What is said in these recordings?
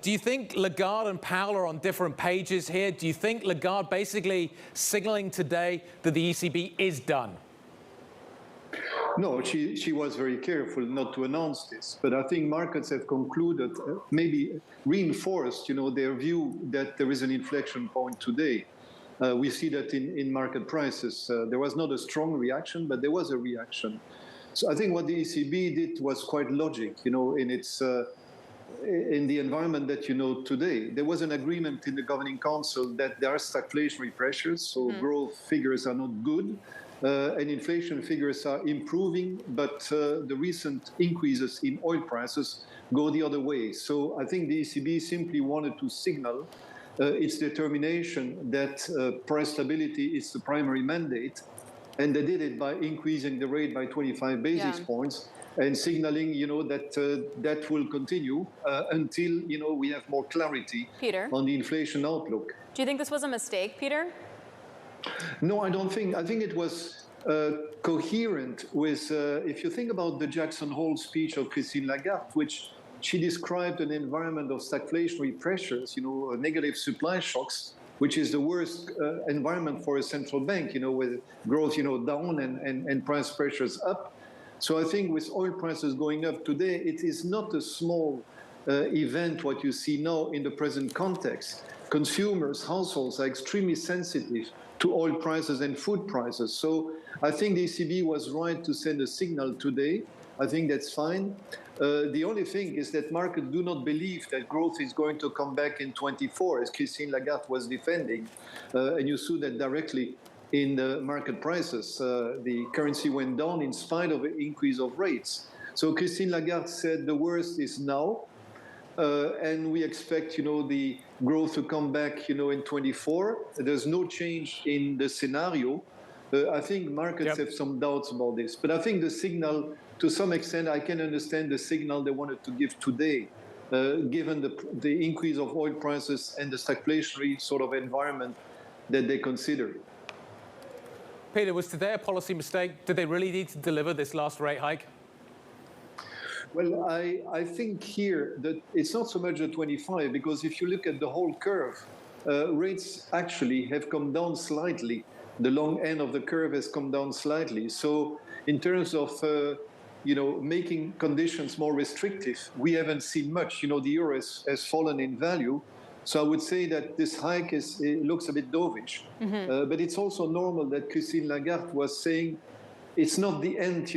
Do you think Lagarde and Powell are on different pages here? Do you think Lagarde basically signaling today that the ECB is done? No, she was very careful not to announce this. But I think markets have concluded, maybe reinforced, their view that there is an inflection point today. We see that in market prices. There was not a strong reaction, but there was a reaction. So I think what the ECB did was quite logic, in its in the environment that today. There was an agreement in the Governing Council that there are stagflationary pressures, so growth figures are not good, and inflation figures are improving, but the recent increases in oil prices go the other way. So I think the ECB simply wanted to signal its determination that price stability is the primary mandate, and they did it by increasing the rate by 25 basis points and signaling, that that will continue until, we have more clarity on the inflation outlook. Do you think this was a mistake, Peter? No, I don't think. I think it was coherent with, if you think about the Jackson Hole speech of Christine Lagarde, which she described an environment of stagflationary pressures, negative supply shocks, which is the worst environment for a central bank, with growth, down and price pressures up. So I think with oil prices going up today, it is not a small event what you see now in the present context. Consumers, households are extremely sensitive to oil prices and food prices. So I think the ECB was right to send a signal today. I think that's fine. The only thing is that markets do not believe that growth is going to come back in 24, as Christine Lagarde was defending. And you saw that directly in the market prices. The currency went down in spite of an increase of rates. So Christine Lagarde said the worst is now. And we expect, the growth to come back, in 24. There's no change in the scenario. I think markets have some doubts about this. But I think the signal, to some extent, I can understand the signal they wanted to give today, given the increase of oil prices and the stagflationary sort of environment that they consider. Peter, was today a policy mistake? Did they really need to deliver this last rate hike? Well, I think here that it's not so much the 25, because if you look at the whole curve, rates actually have come down slightly. The long end of the curve has come down slightly. So in terms of, making conditions more restrictive, we haven't seen much. The euro has fallen in value. So I would say that this hike looks a bit dovish. But it's also normal that Christine Lagarde was saying it's not the end,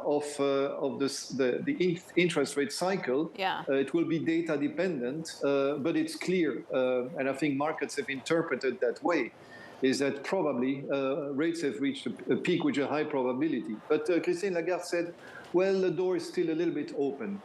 of the interest rate cycle. It will be data dependent, but it's clear, and I think markets have interpreted that way, is that probably rates have reached a peak with a high probability. But Christine Lagarde said, well, the door is still a little bit open.